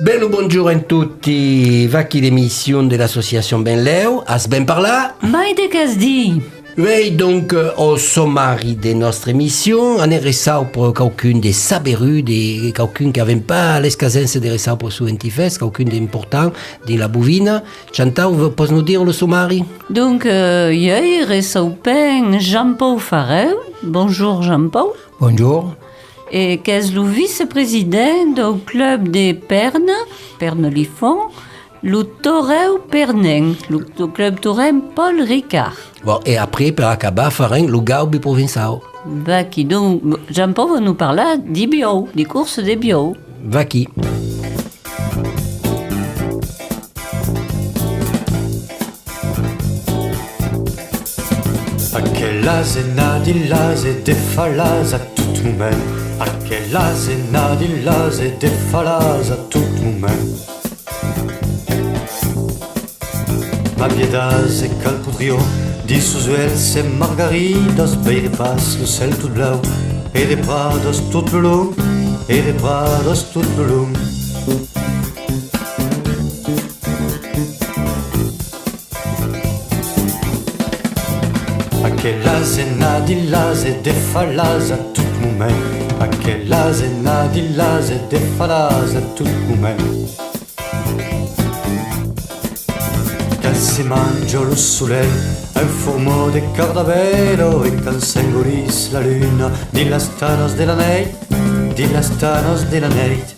Bello buongiorno a tutti, va qui l'émission de l'association Ben Leo, as ben par là. Mai de Casdi. Oui, donc au sommaire de notre émission, on est resté pour quelqu'un de saberu, de quelqu'un qui n'avait pas l'escasence de rester pour son antifest, quelqu'un d'important de la bovine. Chantal, vous pouvez nous dire le sommaire? Donc, hier, resaupen Jean-Paul Farel. Bonjour Jean-Paul. Bonjour. Et qu'est-ce le vice-président du club de Perne-Lifon, le Toreu Pernen, le club Torem Paul Ricard. Bon, et après, per acabar, farem le Gaubi provincial. Va qui donc, Jean-Paul va nous parler des bio, des courses des bio. Va qui. Aquella zenadillas e defalas a tout moment. Aquella zenadillas e defalas a tout moment. Ma piedas e calpudrio, di suzuels e margaridas, beire passe le sel tout blau, et des prados tout le long, et des prados tout le long. Aquellas e nadillas e defalas a tout moment. Aquellas e nadillas e defalas a tout moment. Quand si mangia lo soleil, un fourmeau de cardavelo, et quand s'engoulisse la lune, di las tanos de la neit, di las tanos de la neit.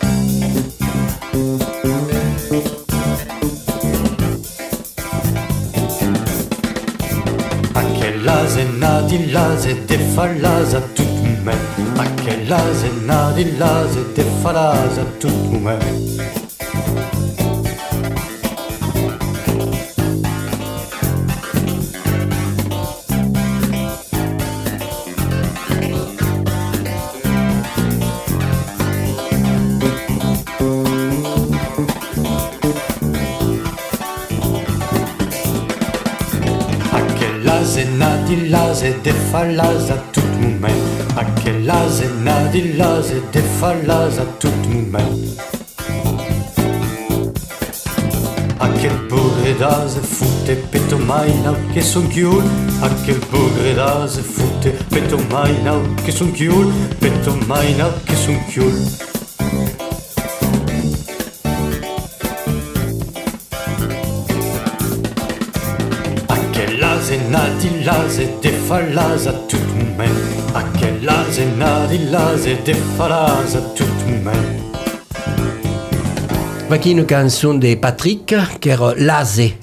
Aquellas e nadillas e defalas a tout moment. Aquellas e nadillas e defalas a tout moment. Aquellas e nadillas e defalas a tout moment. Aquellas e nadillas e defalas a tout moment. Aquel bugredas e fute petomaina che son chiul. Aquel bugredas e fute petomaina che son chiul. Petomaina che son chiul. Aquellas e nadillas e defalas a tout moment. Aquellas e nadillas e defalas a tout moment. Va qui une chanson de Patrick, qui est Lase.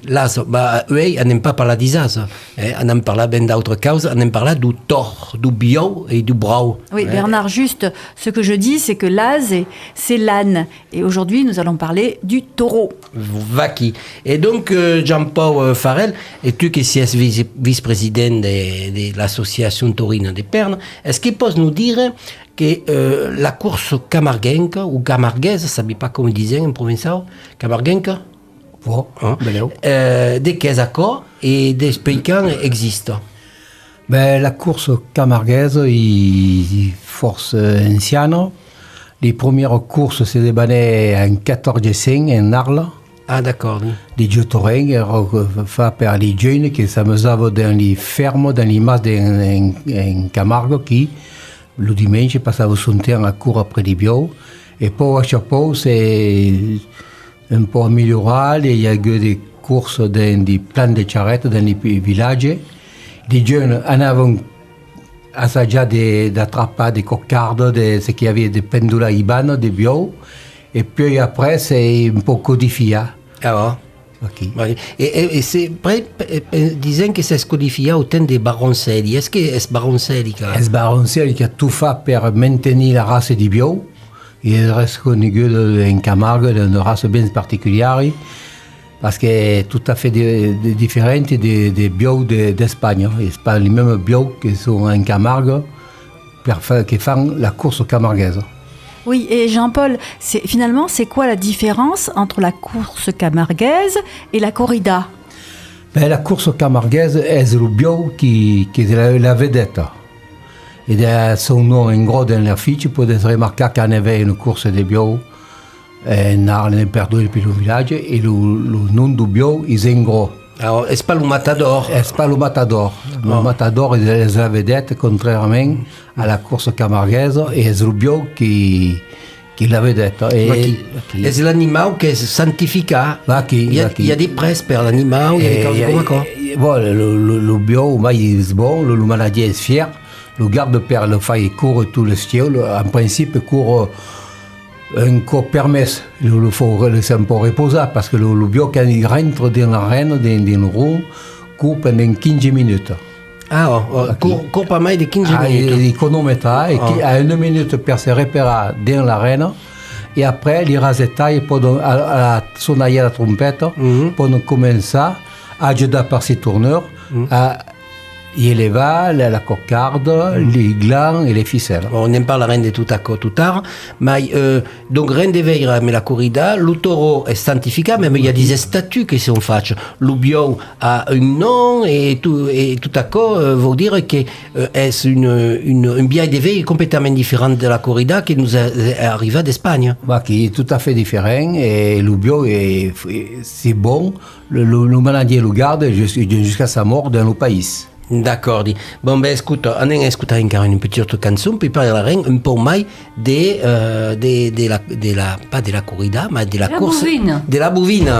Bah, oui, on n'aime pas parler d'Isaz. On aime parler ben d'autres causes. On aime parler du tort, du bio et du brau. Oui, Bernard, juste, ce que je dis, c'est que l'ase, c'est l'âne. Et aujourd'hui, nous allons parler du taureau. Va qui. Et donc, Jean-Paul Farel, et tu qui es vice-président de l'association taurine de Perne, est-ce qu'il peut nous dire que la course camarguenca ou camarguaise, je ne sais pas comment ils disaient en provençal, camarguenca, Bon, des Quesaco et des Pécans existent. ben, la course camarguaise est force ancienne. Les premières courses se débannaient en 1400 en Arles. Ah, d'accord. Oui. Les jeux taurins faits par les jeunes qui s'amusaient dans les fermes, dans les masses en Camargue, qui, le dimanche, passaient son temps à courir après les bio. Et pour à chaque fois, c'est un peu amélioré. Il y a eu des courses dans des plans de charrettes dans les villages. Les jeunes en avaient essayé d'attraper des cocardes, ce qu'il y avait des pendules ibanes, des bio. Et puis après, c'est un peu codifié. Ah, Okay. ouais. Et c'est près, disant que c'est codifié au temps des Baroncelli. Est-ce que c'est Baroncelli? Es Baroncelli qui a tout fait pour maintenir la race du bio. Il reste connu en Camargue, une race bien particulière, parce que est tout à fait différente des bio d'Espagne. Ce n'est pas les mêmes bio qui sont en Camargue qui font la course camarguaise. Oui, et Jean-Paul, finalement, c'est quoi la différence entre la course camarguaise et la corrida? Ben, la course camarguaise est le bio qui est la vedette. Et de son nom en gros dans l'affiche, vous pouvez remarquer qu'il y avait une course de bio Narle ne perdu il più villaggio e il non dubbio è Zengro. Alors, est-ce pas le Matador? C'est pas le Matador. Le Matador est la vedette, contrairement à la course camarguaise, et c'est Rubio qui la vedette. Est-ce l'animal qui est sanctifié? Il y a des presses pour l'animal, il y a des choses comme ça. Bon, le bio, est bon, le maladie est fier. Le garde-père le fait, il court tout le ciel. En principe, il court encore permis. Il faut laisser un peu reposer parce que le bio, quand il rentre dans l'arène, dans une roue, court pendant 15 minutes. Court pas mal de 15 minutes. Il chronomètre, et à 1 minute pour se repérer dans l'arène. Et après, il rasetaille à sonner la trompette pour commencer à aider par ses tourneurs à y élever la cocarde, les glands et les ficelles. On en parlera de tout tard. Mais donc rien de veille, mais la corrida, le taureau est sanctifié, même il y a des statuts qui sont faites. Le bio a un nom et tout à coup veut dire que est un biais de veille complètement différent de la corrida qui nous est arrivé d'Espagne. Qui est tout à fait différent et le bio c'est bon. Le maladie le garde jusqu'à sa mort dans le pays. D'accord. Bon, ben écoute, on a écouté encore une petite chanson, puis parler un peu mai pas de la corrida, mais de la course. Bovine. De la bovine.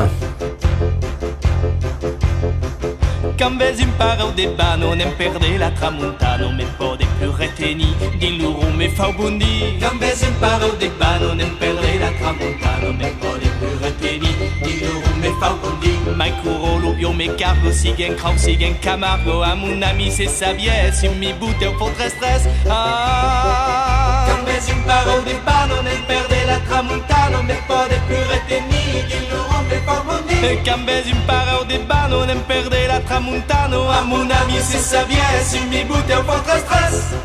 Quand vés impara o de bano, nem perde la tramontana, me pode più reteni, din loro me fa bundi. Quand vés impara o de bano, nem perde la tramontana, me pode più reteni, din loro me fa bundi. Mai curo lo bio me cargo, siguen crau, siguen camargo, a mon ami c'est sa vieille, si mi bute au fond très stress. Quand vés impara o de bano, nem perde la tramontana, me pode più reteni, din loro me fa bundi. Quand vés impara o de bano, nem perde la tramontana, a mon ami c'est sa vieille, si mi bute au fond très stress.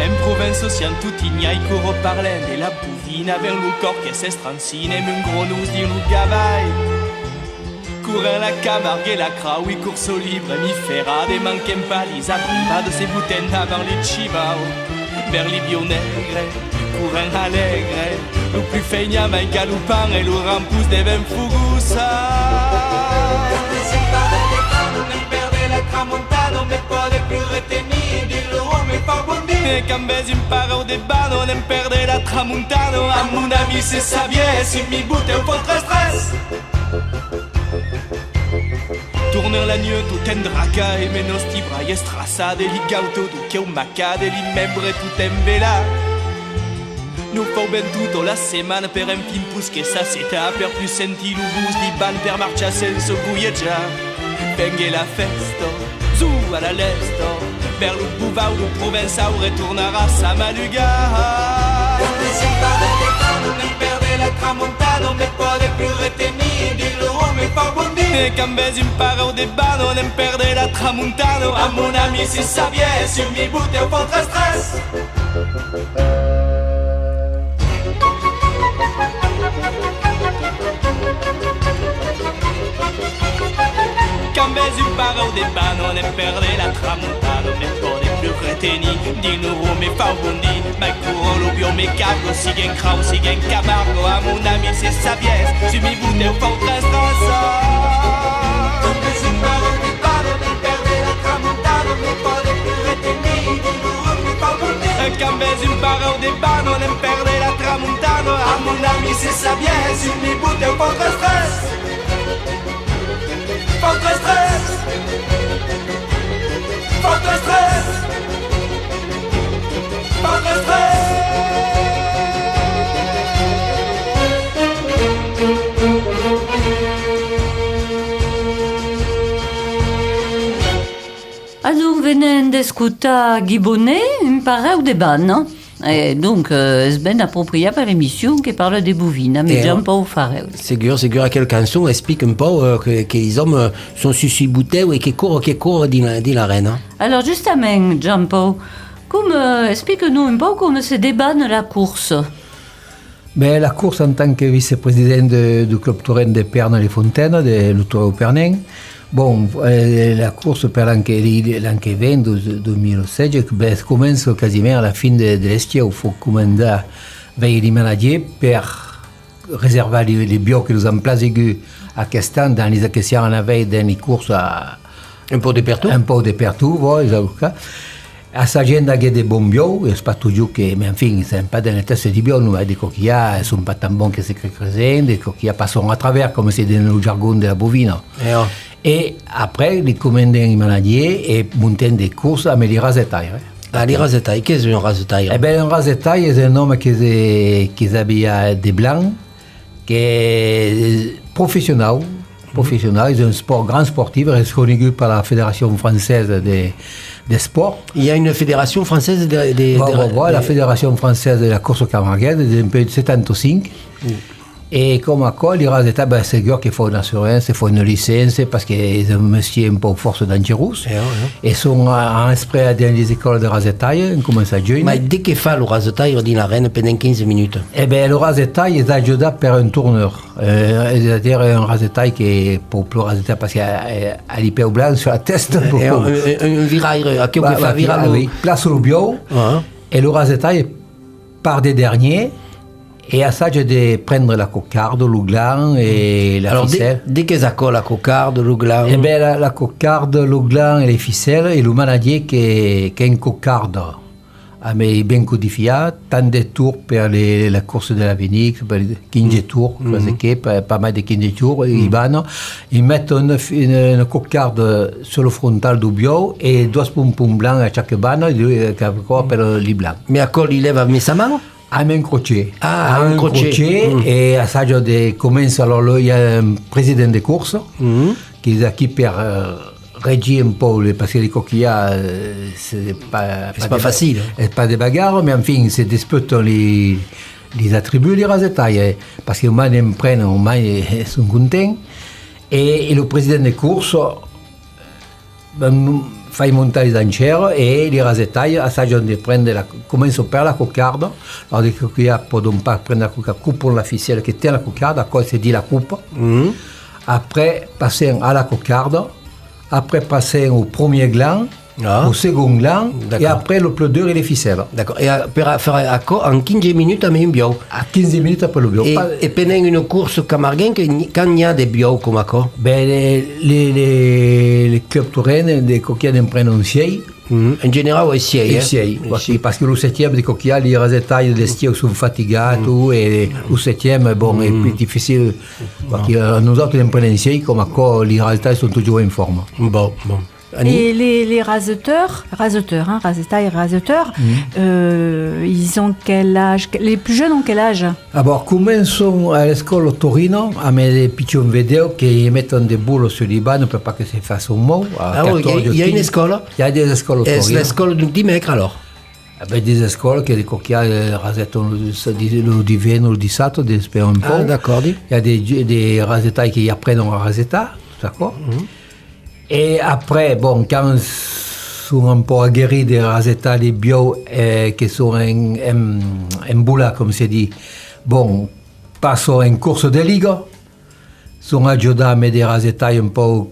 En province océan tout igna, il court parlant de la bouvine avec le corps qui s'estrancine, et un gros nous dit le gavaille. Courir la Camargue et la Crau, il course au libre, mi ferra des manquem pas, les abriva de ses boutines avant les chibao. Vers les bionègres, courant allègre, le plus feignant, mais galopant, et le rampousse des vins fougusa. Tramontano me pode più retenir, di loro me fa bundi. E quand vés impara o de bano, nem perde la tramontana, a mon ami c'est sa vieille, si mi bute au fond très stress. Tourner la nuit tout en draca, e menos ti braille strassa, de li gauto du che un macca, de li membre tout en vela. Nous font ben toute la semaine per un film pousse ça c'est à per plus senti le bus di ban per marcia senso guieggia. Vengue la festa, zu alla l'est, vers le bouvard de Provençal retournera sa maluga. Quand si parle de cano, nem perde la tramontana, me pode più retenir, di loro me fa bundi. E quand vés impara o de bano, nem perde la tramontana, a mon ami si sa vieille, si mi bute au fond très stress. Quand vés impara o de bano, nem perde la tramontana, me pode più retenir, di loro me fa bundi. Mai curo lo bio me cargo, siguen crau, siguen camargo, a mon ami c'est sa vieille, si mi bute au fond très stress. Quand vés impara o de bano, nem perde la tramontana, me pode più retenir, di loro me fa bundi. Quand vés impara o de bano, nem perde la tramontana, a mon ami c'est sa vieille, si mi bute au fond très stress. Fort stress, fort stress, fort stress. Alors, venez d'escutar Guy Bonnet, un pareu de ban, non? Et donc, c'est bien approprié par l'émission qui parle des bovines, mais j'aime pas au fareu. Ségur, à quelle chanson explique un peu que les hommes sont suscités et qui courent dans l'arène. Alors, justement, Jean-Paul, explique-nous un peu comment se débanne la course. Mais la course en tant que vice-président du club taurin de Pernes-les-Fontaines, de l'Autoreu Pernen, bon, la course per l'an che vient, 2016, commence quasiment à la fin de l'estiu. Il faut commander veille les manadiers pour réserver les bio que nous avons placés à Castan dans les questions en veille dans les courses à Un po' de partout. un peu de partout, voilà. À sa agenda il y a des bons bio, c'est pas toujours que, mais enfin, c'est pas dans les tests de bio, nous avons des coquillas, ils sont pas tant bons que ces crécrésins, des coquillas passent à travers, comme c'est dans le jargon de la bovine. Et après, les commandes les manadiers et montent des courses à les rasetailles. Ah, les rasetailles, qu'est-ce qu'un rasetaille? Eh bien, un rasetaille, c'est un homme qui habille des blancs, qui est professionnel, c'est un sport, grand sportif, reconnu par la Fédération française des sports. Il y a une fédération française La Fédération française de la course camarguaise, depuis 75. Et comme à quoi, les rasetailles, c'est eux qui font une assurance, il faut une licence, parce qu'ils ont un métier un peu force dangereux. Ils sont inscrits dans les écoles de rasetaille, ils commencent à jouer. Mais dès qu'il fait le rasetaille, on dit la reine pendant 15 minutes. Eh bien, le rasetaille est ajouté par un tourneur. C'est-à-dire un rasetaille qui est pour plus rasetaille parce qu'il a l'hyper blanc sur la tête. Un virail, à qui on peut faire virer oui, place le bio. Et le rasetaille part des derniers. Et à ça, j'ai de prendre la cocarde, le gland et la ficelle. Dès qu'ils accolent la cocarde, le gland. Eh bien, la cocarde, le gland et les ficelles, et le manadier qui est une cocarde. Mais bien codifié, tant de tours pour la course de l'avenir, 15 tours, pas mal de 15 tours, ils mettent une cocarde sur le frontal du bio et 2 pompons blancs à chaque banne, pour les blancs. Mais à quoi il lève avec sa main? À main crochet. Un crochet. Et à ça, je commence, alors il y a un président de course qui est qui pour régir un peu, parce que les coquillas, c'est pas facile. C'est pas des bagarres, mais enfin, c'est disputent les attributs, les rasetailles. Parce que moi, ils me prennent, moi, ils sont contents. Et le président de course, fait monter les enchères et les rasetailles, à ça, je commence par la cocarde. Alors, les coquillas ne peuvent pas prendre la cocarde, coupent la ficelle qui tient la cocarde, à quoi c'est dit la coupe. Après, passer à la cocarde. Après, passer au premier gland, au second gland, et après le pleudeur et les ficelles. D'accord. Et pour faire en 15 minutes, on met un bio. À 15 minutes après le bio. Et pendant une course camarguaine, quand il y a des bio comme à quoi? Ben, les clubs touraines, des coquillas en prennent un siège. En général, oui, siège. Parce que le 7e des coquillas, les rasetailles des stiers sont fatigués, et le 7e, bon, est plus difficile. Nous autres, on prend un siège, comme à quoi les rasetailles sont toujours en forme. Bon. Et les raseteurs, rasetailles, ils ont quel âge? Les plus jeunes ont quel âge? Alors, commençons à l'école Torino, à mettre des petits vidéos qui mettent des boules sur les bancs pour pas que ça fasse un mot. Il y a une école? Il y a des écoles au Torino. C'est l'école du dimanche alors? Avec des écoles qui ont des coquillas rasettent le divin ou le 17, des un peu. Ah, d'accord. Il y a des rasetailles qui apprennent à rasetter, d'accord? Et après, bon, quand ils sont un peu aguerris des rasetailles bio qui sont en boula, comme c'est dit, bon, passons en course de ligue, sont ajoutés à mettre des rasetailles un peu,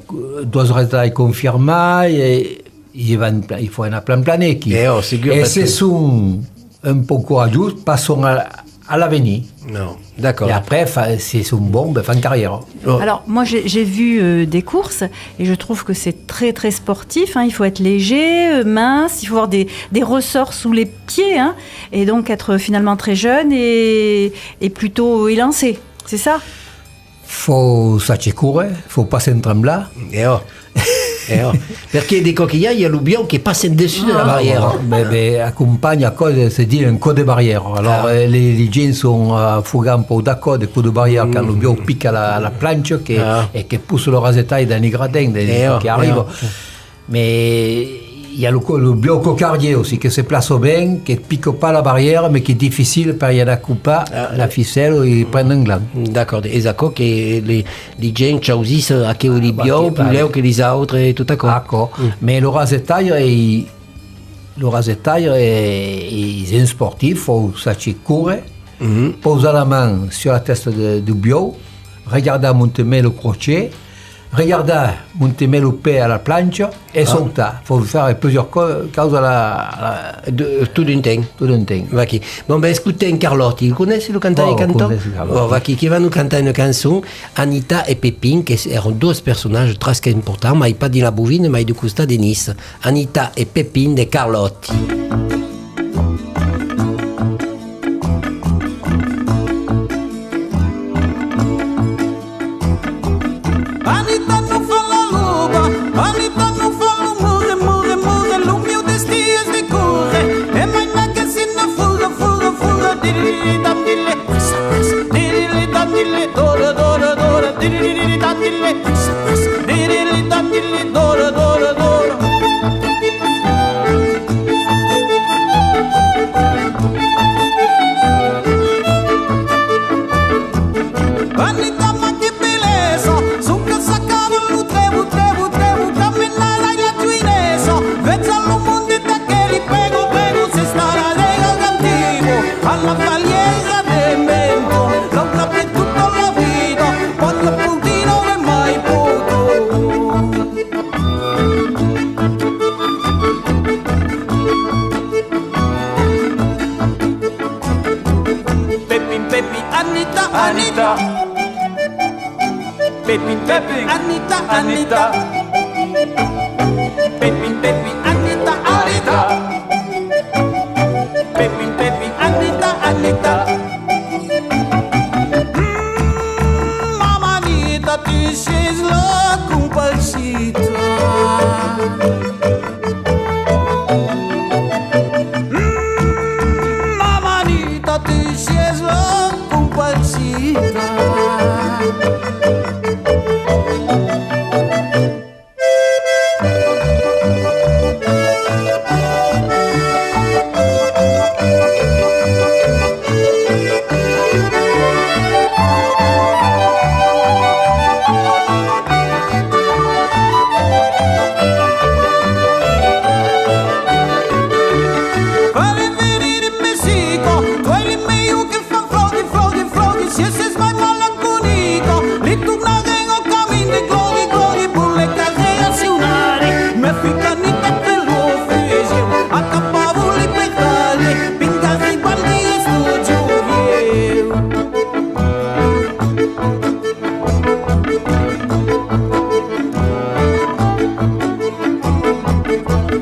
2 rasetailles confirmées, et il faut un plan plané. Et ce sont un peu courageux, passons à l'avenir. Non, d'accord. Et après, c'est bon, ben, fin carrière. Alors, moi, j'ai vu des courses et je trouve que c'est très, très sportif. Il faut être léger, mince, il faut avoir des ressorts sous les pieds. Et donc, être finalement très jeune et plutôt élancé. C'est ça? Faut savoir courir, faut pas s'entrembler. Parce qu'il y a des coquillas, il y a le bio qui passe dessus de la barrière. Mais accompagne à cause, c'est dit un code de barrière. Alors les gens sont fourrés un peu d'accord des codes de barrière quand le bio pique à la planche et qui pousse le rasetail dans les gradins qui arrivent. Mais il y a le bio cocardier aussi qui se place bien, qui ne pique pas la barrière, mais qui est difficile parce qu'il y a la coupe, la ficelle, et prendre un gland. D'accord. Et ça, que les gens choisissent à qui les bio, plus là que les autres et tout d'accord. D'accord. Mais le rasetail, c'est un sportif, il faut savoir courir, poser la main sur la tête du bio, regarder à monter le crochet, regarda, monter le pied à la planche et sauter. Il faut faire plusieurs causes tout d'un temps. tout d'un temps. Vaki. Bon, ben écoutez Carlotti, vous connaissez le cantant Oh, et canton? connais Carlotti. Bon, Vaki, qui va nous chanter une chanson, Anita et Pépin, qui sont deux personnages très importants, mais pas de la Bouvine, mais du Costa de Nice. Anita et Pépin de Carlotti. Anita não fala luba, Anita não fala murre, murre, murre, lumio destias de corre. É mais na que se na fuga, fuga, fuga, diriri da dile, diriri da dile, dora, dora, dora, diriri da dile, diriri da dile, dora, dora, dora. Anita, ma que beleza, suca sacava no trevo, trevo, trevo, caminhar lá na tuinesa. Veja no mundo daquele pego, pego, se estará de antigo. A la valieja de mento, lo capé tutta la vida, quando puntino è mai poco. Pepin, Pepin, Anita, Anita. Pepin, Pepin, Anita, Anita. Pepin, Pepin, Anita, Anita. Pepin, Pepin, Anita, Anita. Mamma Anita, tu sei la comparsita. Mamma Anita, tu sei la comparsita. Fare venire in Messico, quelli meglio che fan frodi, frodi, frodi, si es mai melanconico, li tornare o cammini, glori, glori, per le carriere azionari, me ficanita per l'ufficio, a capavoli per tagli, pingarri baldi e studio.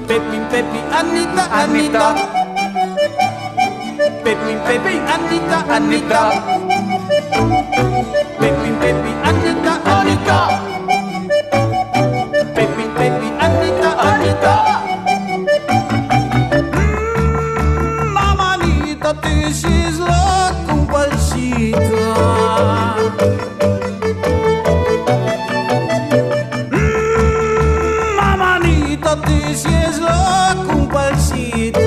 Pepin, Pepin, Anita, Anita. Pepin, Pepin, Anita, Anita. Pepin, Pepin, Anita, Anita. Pepin, Pepin, Anita, Anita. Mamma Anita, tu sei la comparsita. Mamma Anita, tu sei la comparsita.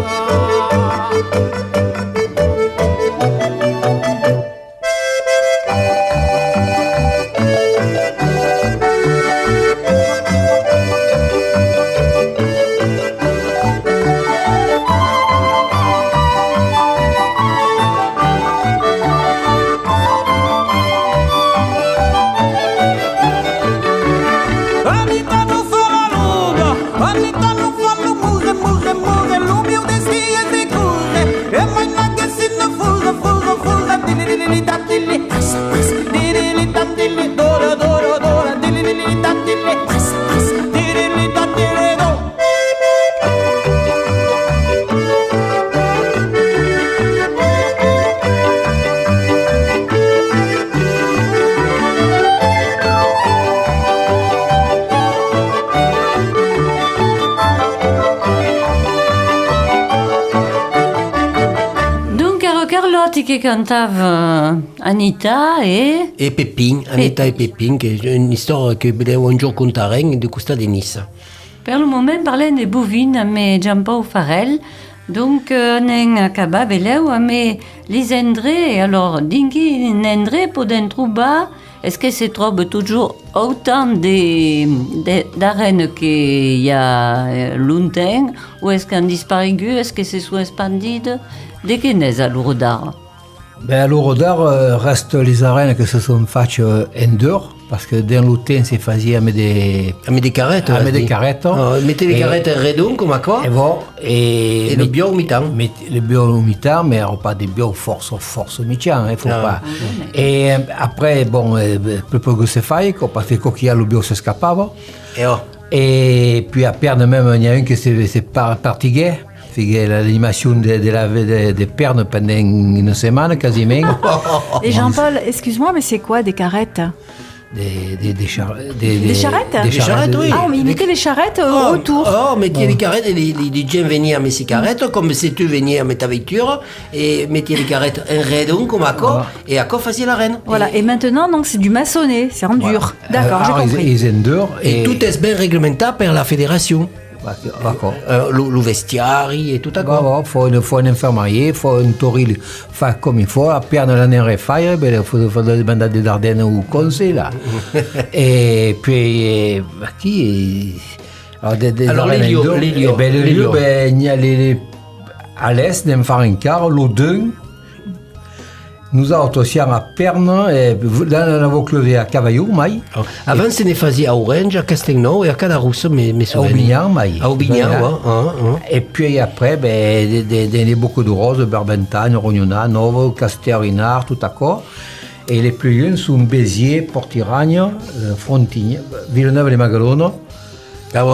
Anita não fala luba, Anita não fala murre, murre, murre, lumio destias de corre. É mais na que se na fuga, fuga, fuga, dilili da dili, dilili da dili, dora, dora, dora, dilili da dili, dilili da dili, do. Donc, era Carlotti che cantava Anita Et Pépin, Anita et Pépin, qui est une histoire que voulais un jour conter du Costa de Nice. per le moment parlem de bovine amb Jean-Paul Farel. Donc, anem a acabar veleu amb les alors, dingui nendre podem trobar, est-ce que se troba toujours autant d'arènes qu'il y a longtemps, ou est-ce qu'en disparu, est-ce que se sont expandides? De què n'és a l'Ourodar? Ben, à l'Ourodar, restent les arènes qui se sont faites en dehors, parce que dans le temps, c'est facile à mettre des... Avec des carrettes. Avec des carrettes. Mettez les carrettes redondes comme à quoi. Et bon, et le bio au mi-temps. Le bio au mi-temps, mais pas des bio force mi-temps, il faut pas. Et après, bon, peu que se fait, parce que quand il y a le bio, se scappava. Et puis à perdre même, il y a un qui s'est partigué. L'animation des pernes pendant une semaine quasiment. Et Jean-Paul, excuse-moi, mais c'est quoi des carrettes? Des charrettes? Des charrettes, oui. Ah, mais ils mettaient les charrettes autour. Mettez les carrettes, les gens venaient avec ces carrettes, comme si tu venais avec ta voiture, et mettez les carrettes en redon, comme à quoi, et à quoi faisait la reine. Voilà, et maintenant, donc, c'est du maçonné, c'est en dur. D'accord, j'ai compris. Ils endurent. Et tout est bien réglementé par la fédération. D'accord. Le vestiaire et tout à quoi. Il faut un infirmier, il faut un toril faire comme il faut. À perdre l'année refaire, il faut demander des Dardennes au conseil là. Et puis, qui alors les lieux. Il y a à l'est, d'un faire un quart, l'Odun. Nous avons aussi à Perne, dans la Vaucluse à Cavaillou, mai. Avant, ce ne faisait à Orange, à Castelnau et à Cadarousse, mais à Aubignan, mai. À Aubignan, Et puis après, il y a beaucoup de roses, Barbentagne, Rognona, Novo, Castelrinard, tout à quoi. Et les plus jeunes sont Béziers, Portiragne, Frontigne, Villeneuve-les-Maguelones.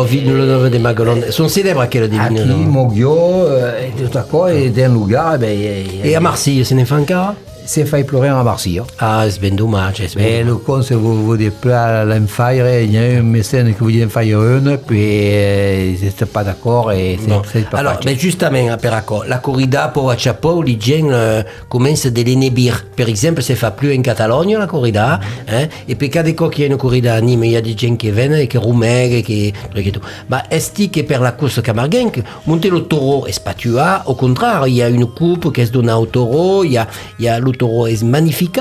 Villeneuve des Maguelones. Sont célèbres à quelle Aqui, Moggio, et tout à quoi, et d'un lugar. Et à Marseille, ce n'est pas encore? C'est fait pleurer à Marseille. Ah, c'est bien dommage. Mais le con, c'est vous déplacer l'enfire, il y a un mécène qui vous dit enfaire une, puis ils n'étaient pas d'accord et c'est pas alors, mais justement, per accord, la corrida pour a chapeau, les gens commencent de l'enébir. Par exemple, c'est fait plus en Catalogne, la corrida, et puis cada fois qu'il y a une corrida à Nîmes, il y a des gens qui viennent et qui rumèguent, et tout. Mais est-ce que per la course camarguenque, monter le taureau est pas tué, au contraire, il y a une coupe qui se donne au taureau, il y a le taureau est magnifique,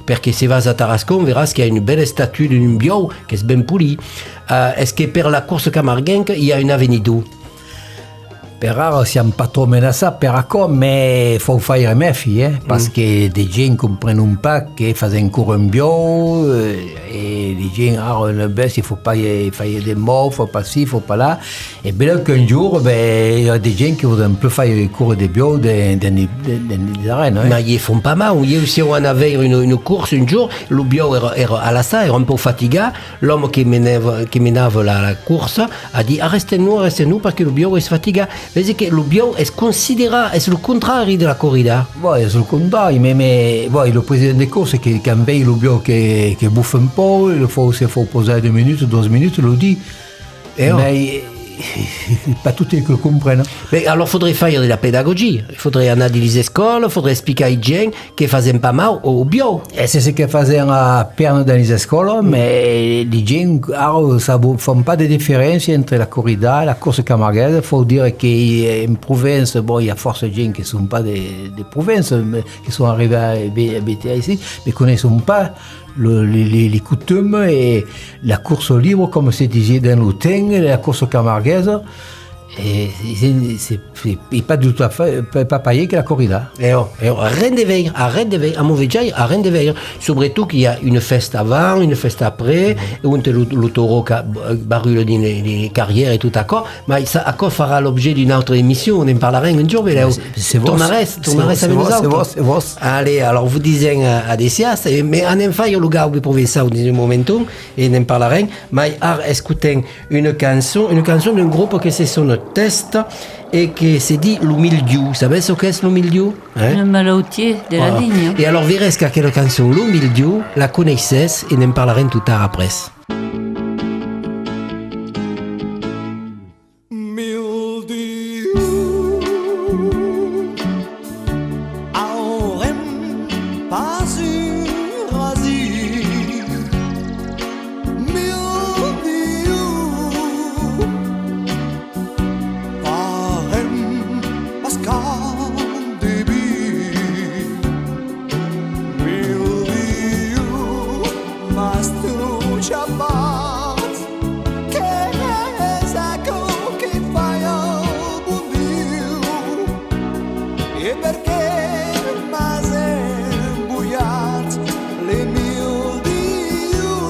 parce que si vas à Tarascon, on verra qu'il y a une belle statue d'une bio qui est bien polie. Est-ce que per la course camarguenque, il y a une avenue d'eau? Per rare siamo pas trop menacés per accord, mais il faut faire méfier, parce que des gens ne comprennent pas qu'ils font un cours en bio, et les gens, le best, il ne faut pas faire des mots, il ne faut pas ci, il ne faut pas là. Et bien qu'un jour, il y a des gens qui voudraient un peu faire un cours de bio dans les arènes. Mais ils font pas mal. Si on avait une course un jour, le bio est à la salle, un peu fatigué. L'homme qui menait la course a dit restez-nous, parce que le bio est fatigué. C'est que le bio est considéré, est le contraire de la corrida. Oui, c'est le contraire, mais le président des courses, quand veille le bio qui bouffe un peu, il faut poser 2 minutes, 12 minutes, il le dit. Mais pas tout le comprennent. Mais alors, il faudrait faire de la pédagogie. Il faudrait analyser les écoles, il faudrait expliquer aux gens qui faisaient pas mal au bio. Et c'est ce qu'ils faisaient à Perne dans les écoles, mais les gens ne font pas de différence entre la corrida et la course camarguaise. Il faut dire qu'en province, il y a force de gens qui ne sont pas des provinces, mais qui sont arrivés à habiter ici, mais qui ne connaissent pas les coutumes et la course libre, comme se disait dans le temps, la course camarguaise. Et c'est pas du tout pas pareil que la corrida. Rien de veille, à Mauvejaï, rien de veille. Surtout qu'il y a une fête avant, une fête après, où le taureau barule dans les carrières et tout à quoi. Mais ça à quoi fera l'objet d'une autre émission, on en parlera un jour, mais là, tournerait avec nous autres. C'est vos. Allez, alors vous disiez à Desias, mais en un faille, le gars, vous pouvez ça au momentum, et on en parlera. Mais écoutez une chanson d'un groupe qui c'est son test et qui s'est dit le mildiou. Vous savez ce qu'est le mildiou? Le malautier de la vigne. Et alors, verrez qu'à quelle chanson le mildiou la connaissez et n'en parlerez tout tard après. Perché m'has embullat le mil diu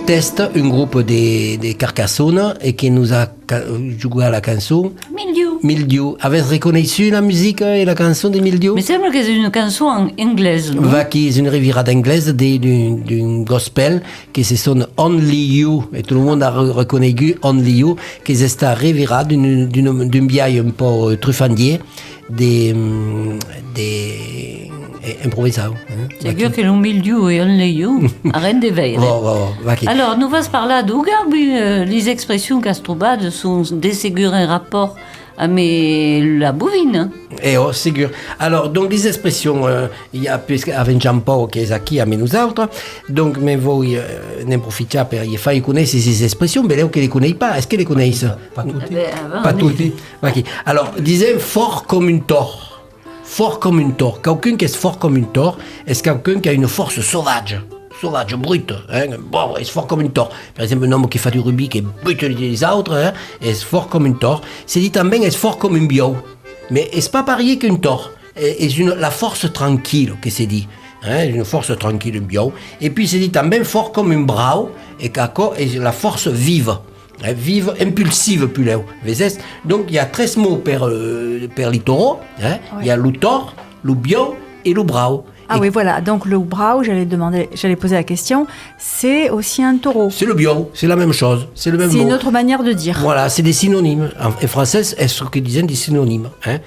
teste un groupe de Carcassonne et qui nous a joué à la chanson Mildiou. Avez-vous reconnu la musique et la chanson de Mildiou? Mais sembla que c'est une chanson en anglaise, non? Qui est une rivirade anglaise d'un gospel qui se sonne Only You, et tout le monde a reconnu Only You, qui est cette rivirade d'un biais un peu truffandier des improvisado. C'est sûr que le milieu et Only You, arrête de veille. Alors, nous vas parler les expressions castrobades sont déséguées en rapport avec la bovine. Eh oh, sûr. Alors, donc, les expressions, il y a, avec Jean-Paul qui est ici avec nous autres, donc, mais vous n'en profitez pour faire connaître ces expressions, mais là, vous ne les connaissez pas. Est-ce que les connaissez? Pas toutes. Pas toutes. Okay. Alors, disait fort comme une tore. Fort comme une tore. Quelqu'un qui est fort comme une tore, est-ce quelqu'un qui a une force sauvage, brute, hein? Bon, est fort comme une tore. Par exemple, un homme qui fait du rugby, qui bute les autres, hein? Est fort comme une tore. C'est dit también est fort comme une bio. Mais est pas pareil qu'une tore. Est la force tranquille, que c'est dit. Hein? Une force tranquille, une bio. Et puis c'est dit también fort comme une brau, et est la force vive. Vive, impulsive, plus là. Donc, il y a 13 mots per litoro. Hein? Oui. Il y a le tor, le bio et le brau. Ah oui, voilà. Donc, le brau, j'allais poser la question, c'est aussi un taureau. C'est le bio, c'est la même chose. C'est le même mot. C'est une autre manière de dire. Voilà, c'est des synonymes. En français, c'est ce qu'ils disent des synonymes. Hein?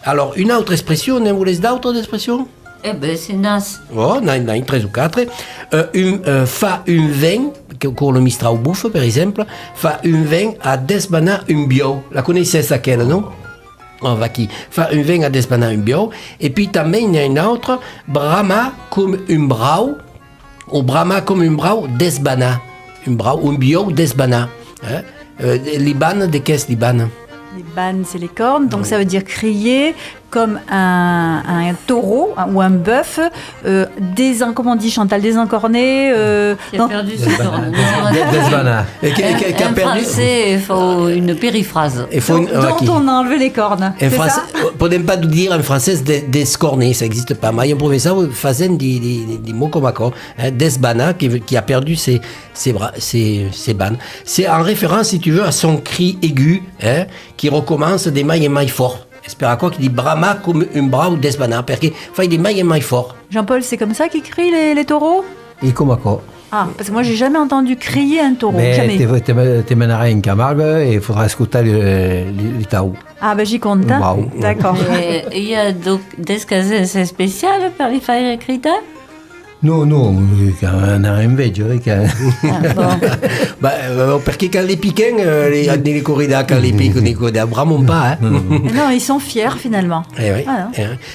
Alors, une autre expression, on vous laisse d'autres expressions? Eh bien, c'est nas. Oh, non, 3 ou 4. Fa un vin, pour le Mistral bouffe, par exemple, fa un vin à desbana un bio. La connaissez laquelle, non? Fa un vin à desbana un bio. Et puis, también, il y a une autre, brama comme un brau, ou brama comme un brau desbana. Un bio desbana. Hein? Liban, de qu'est-ce Liban? Les bannes, c'est les cornes, donc ça veut dire crier comme un taureau ou un bœuf, comment on dit Chantal, désencorné. Qui a perdu ses cornes. Desbana. En français, il faut une périphrase. Dont on a enlevé les cornes. En français, pour ne pas dire en français descorné, ça n'existe pas. Mais en provençal, vous faites des mots comme ça. Desbana, qui a perdu ses bannes. C'est en référence, si tu veux, à son cri aigu, hein, qui recommence des mailles et mailles forts. Espère quoi qui dit brama comme un bras ou desbana, parce qu'il fait des mailles et mailles forts. Jean-Paul, c'est comme ça qu'ils crient les taureaux? Et comme ça. Ah, parce que moi, j'ai jamais entendu crier un taureau. Mais jamais. Tu mèneras en Camargue et il faudra écouter les taous. Ah, ben j'y compte. Hein? Wow. D'accord. Il y a donc des cases spéciales pour les faire écrire? Non, on a un veggio. Parce que quand les piquants, les corridas, quand les piquent, les corridas, vraiment pas. Hein. Non, ils sont fiers finalement. Eh oui. Ah,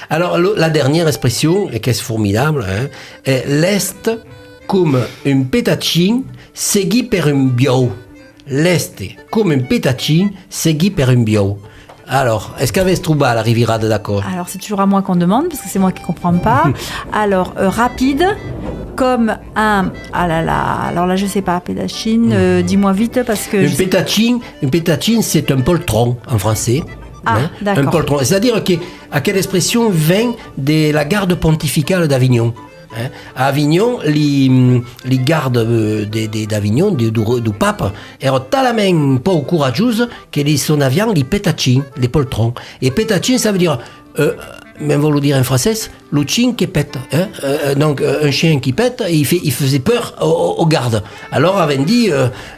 alors, la dernière expression, qui est formidable, hein, est l'est comme un pétachin segui per un bio. L'est comme un pétachin segui per un bio. Alors, est-ce qu'avez trouvé la rivirade, d'accord? Alors, c'est toujours à moi qu'on demande, parce que c'est moi qui ne comprends pas. Alors, rapide, comme un... Ah là là, alors là, je ne sais pas, pétachine, dis-moi vite, parce que... Un pétachine, c'est un poltron, en français. Ah, hein? D'accord. Un poltron. C'est-à-dire à quelle expression vient de la garde pontificale d'Avignon. Hein? À Avignon, les gardes d'Avignon, du pape, erano tellement pas courageuses que son avion, les pétachins, les poltrons. Et pétachin, ça veut dire, même vous le dire en français, le chien qui pète. Hein? Donc, un chien qui pète, il faisait peur aux gardes. Alors, avait dit,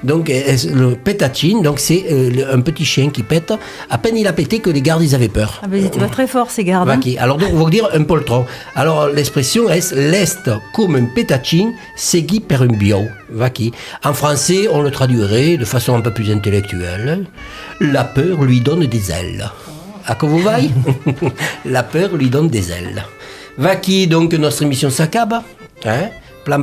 donc, le pétachin, donc, c'est un petit chien qui pète. À peine il a pété que les gardes, ils avaient peur. Ah ben, ils étaient pas très forts, ces gardes. Okay. Alors, donc, on va dire un poltron. Alors, l'expression est l'est comme un pétachin segui per un bio. En français, on le traduirait de façon un peu plus intellectuelle. La peur lui donne des ailes. À quoi vous voyez? La peur lui donne des ailes. Donc notre émission s'accabe, hein?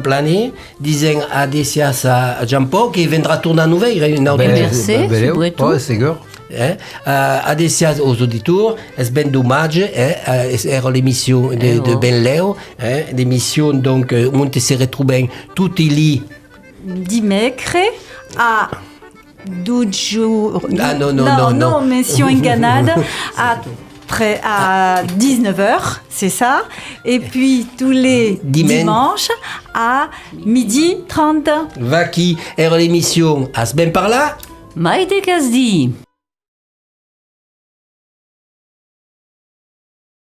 Plané, disons adesias à Jean-Paul qui viendra tourner à nouvelle. Merci, c'est sûr. Adesias aux auditeurs, c'est ben dommage, c'est l'émission de Ben Léo, l'émission donc on se retrouve tout il dimanche à 12 jours. Ah non, mention enganada à à 19h, c'est ça. Et puis tous les dimanches à 12h30. Vaki, era l'émission As ben par là. Maite Kasdi.